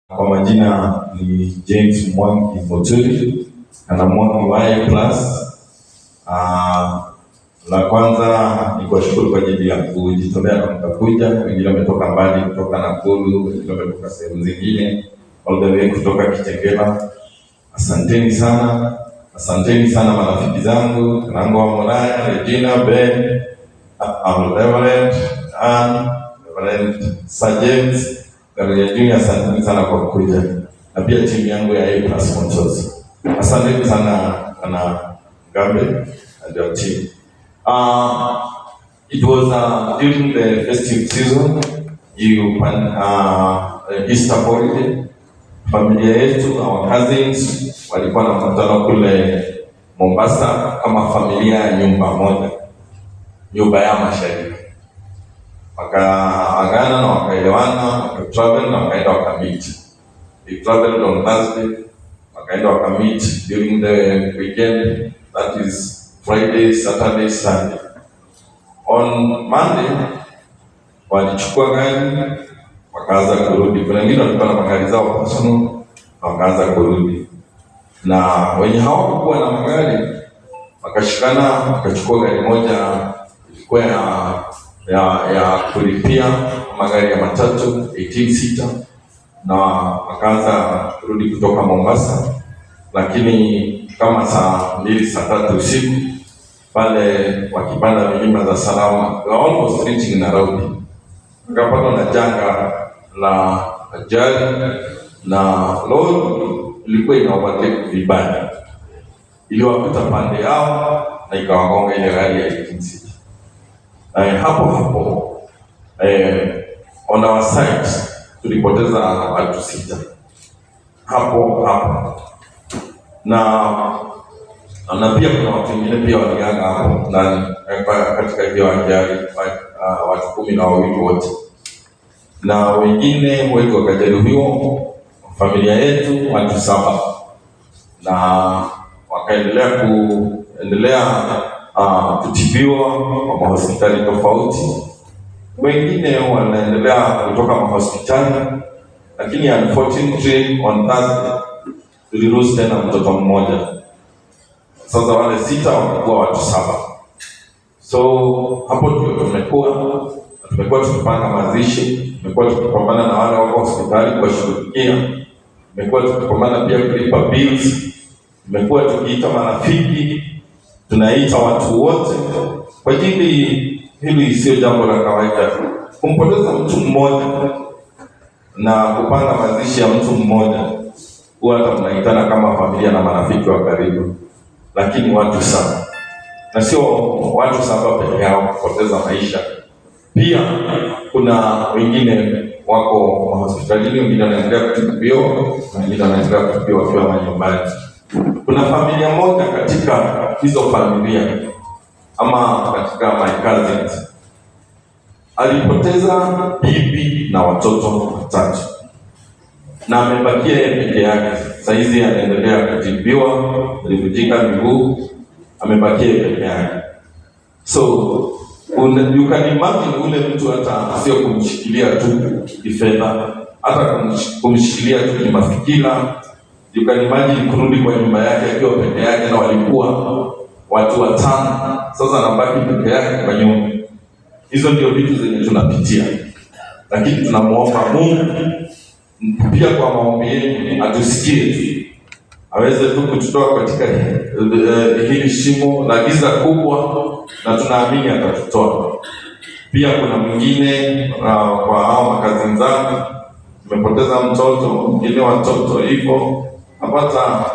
Kwa majina ni James Mwangi Motuli na Mwangi wa A+. La kwanza ni kuwashukuru kwa ajili ya kujitolea na mkakuja. Wengine wametoka mbali, kutoka Nakuru, wengine wametoka sehemu zingine, all the way kutoka Kitengela. Asanteni sana. Asanteni sana marafiki zangu, Kanango wa Moraya, Regina, Ben, Reverend Ann, Reverend Sergeant Gabriel Junior, asanteni sana kwa kuja. Na pia timu yangu ya A+ sponsors. Asanteni sana na Gambe and your team. It was during the festive season, Easter holiday. Familia yetu, our cousins, walikuwa na mkutano kule Mombasa kama familia ya nyumba moja, nyumba ya mashariki. Wakaagana na wakaelewana, wakatravel na wakaenda wakamiti. They traveled on Thursday, wakaenda wakamiti during the weekend, that is Friday, Saturday, Sunday. On Monday, walichukua gari, wakaanza kurudi. Kuna wengine walikuwa na magari zao personal, wakaanza kurudi. Na wenye hawakuwa na magari, wakashikana, wakachukua gari moja, ilikuwa ya kulipia, magari ya matatu 18 seater, na wakaanza kurudi kutoka Mombasa. Lakini kama saa 2 saa 3 usiku pale wakipanda milima za Salama, almost reaching Nairobi, wakapatwa na janga la ajali na lori ilikuwa inaovertake vibaya, iliwakuta pande yao na ikawagonga ile gari ya 18 seater. Hapo on our side tulipoteza watu 6 hapo. Na pia kuna watu wengine pia waliaga hapo ndani katika hiyo ajali, watu 12 wote, na wengine wetu wakajeruhiwa. Familia yetu watu 7, na wakaendelea kutibiwa kwa hospitali tofauti. Wengine wanaendelea kutoka hospitali, lakini unfortunately on Thursday tulirudi tena mtoto mmoja. Sasa wale 6 wamekuwa watu 7. So hapo tumekuwa tukipanga mazishi, tumekuwa tukipambana na wale wako hospitali kuwashughulikia, tumekuwa tukipambana pia kulipa bills, tumekuwa tukiita marafiki, tunaita watu wote kwa ajili hili sio jambo la kawaida kumpoteza mtu mmoja na kupanga mazishi ya mtu mmoja. Huwa hata mnaitana kama familia na marafiki wa karibu, lakini watu 7, na sio watu 7 pekee yao kupoteza maisha. Pia kuna wengine wako hospitalini, wengine wanaendelea kutibiwa, wengine wanaendelea kutibiwa wakiwa manyumbani. Kuna familia moja katika hizo familia ama katika my cousins alipoteza bibi na watoto 3 na amebakia peke yake. Saizi anaendelea kutibiwa, alivunjika miguu, amebakia peke yake. So you can imagine ule mtu hata sio kumshikilia tu kifedha, hata kumshikilia tu kimafikira. You can imagine kurudi kwa nyumba yake akiwa peke yake, na walikuwa watu 5, sasa anabaki peke yake kwa nyumba. Hizo ndio vitu zenye tunapitia, lakini tunamuomba Mungu pia kwa maombi yetu atusikie, aweze tu kututoa katika hili shimo la giza kubwa, na tunaamini atatutoa. Pia kuna mwingine kwa hao makazi zangu, tumepoteza mtoto, mwingine watoto hivyo, napata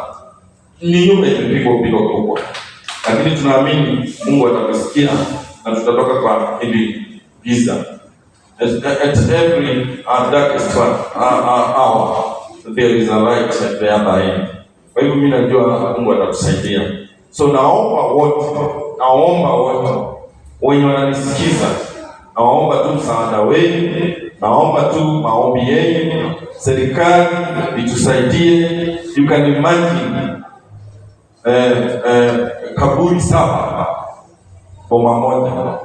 ni nyumba imepigwa pigo kubwa, lakini tunaamini Mungu atatusikia na tutatoka kwa hili giza. At every darkest hour there is a light at the other end. Kwa hivyo mimi najua Mungu atatusaidia. So naomba wote wenye wananisikiza, naomba tu msaada wenu, naomba tu maombi yenu, serikali itusaidie. You can imagine kaburi 7 boma moja,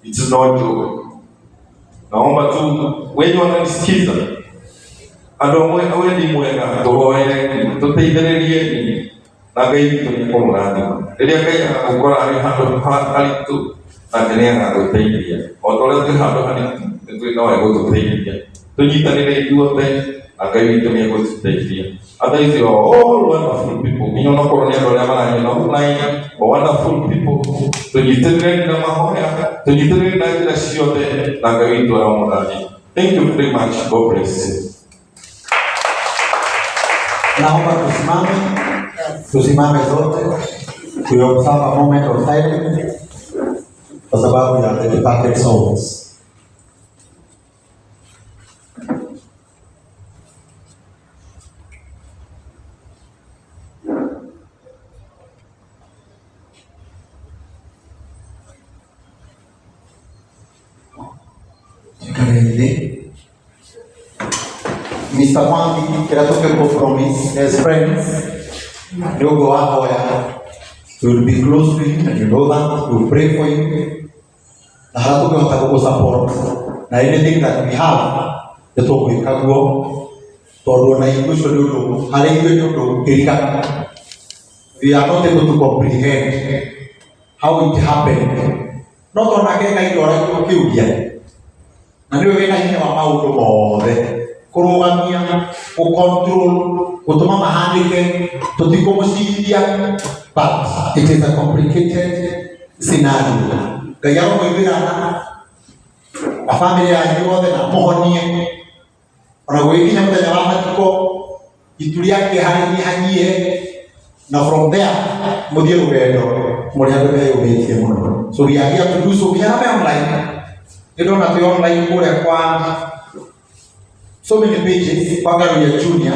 it's not joke. Naomba tu wenye wananisikiza Andũ amwe wendi mwega tũhoere tũteithĩrĩrie na Ngai witũ nĩ kũmũrathima. Rĩrĩa Ngai agũkora arĩ handũ haritũ nake nĩ agagũteithia. O ta ũrĩa twĩ handũ haritũ nĩ twĩ no egũtũteithia. Tũnyitanĩre ithuothe na Ngai witũ nĩ egũtũteithia. Others you are all wonderful people. Nginya onokorwo nĩ andũ arĩa maranyona online, wonderful people. Tũnyitanĩre na mahoya, tũnyitanĩre na njĩra ciothe na Ngai witũ aramũrathima. Thank you very much. God bless you. Naomba tusimame zote tuobserve a moment of silence kwa sababu ya the departed souls. Mr. Mwangi, kila toke compromise as friends, you go out there, you will be close to him and you know that, you will pray for him. Na hata toke watakuwa support. Na anything that we have, the top we can go, todo na ingusho lulu, hali ingusho kirika. We are not able to comprehend how it happened. Not on a keka ito wala ito kiugia. Na niwe wena hini wa maundu mothe. Kurugamia, kukontrol, kutuma mahandike, tutikomusidia, but it is a complicated scenario. Kaya mwibira na familia yote na mohonie, wanagoikinya mtanya wa matiko, ituliake hanyie, na from there, mudia ubedo, mudia ubetie muno. So we are here to do so. We have online. You don't have to online kule kwa so many pages kwa gari ya junior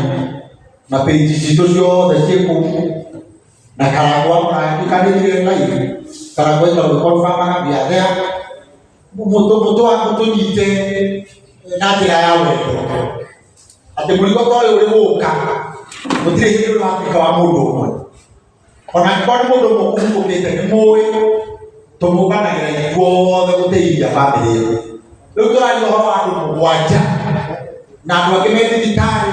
na pages zitozo za shepu na karagwa na ikadiri live karagwa ila confirm na biadea moto nyite na tira yawe ate muliko kwa yule woka mutire hilo na Afrika wa mundu ona kwa mundu mukumbu kete moyo tomukana gira kwa the kuteia family leo ndio hawa wacha na andũ angĩ me thibitarĩ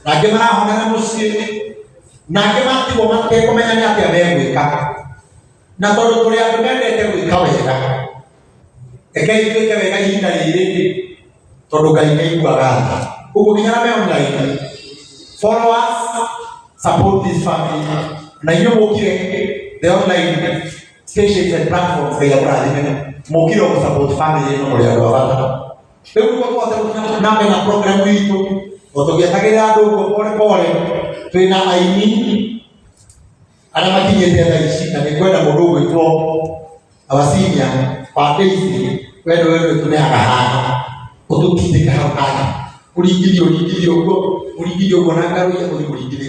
na angĩ marahonera mũciĩ na angĩ matigwo matekũmenya nĩ atĩa megwĩka na tondũ tũrĩ andũ mendete gwĩka wega rekei twĩke wega ihinda rĩrĩ tondũ Ngai nĩ aiguaga tha. Ũguo nginya na me online, follow us, support this family na inyuĩ mũkire the online stations and platforms Ngai amũrathime mũkire gũsupport family ĩno mũrĩ andũ a bata. Leo kwa watu na program hii otogiatagira andu pole pole twina aini ara makinyete tha ici na ni kwenda mundu gwitwo abasinya pateithi wendo tuneaga haha ututindika haha uringithio ugo na ngaru ya uringithio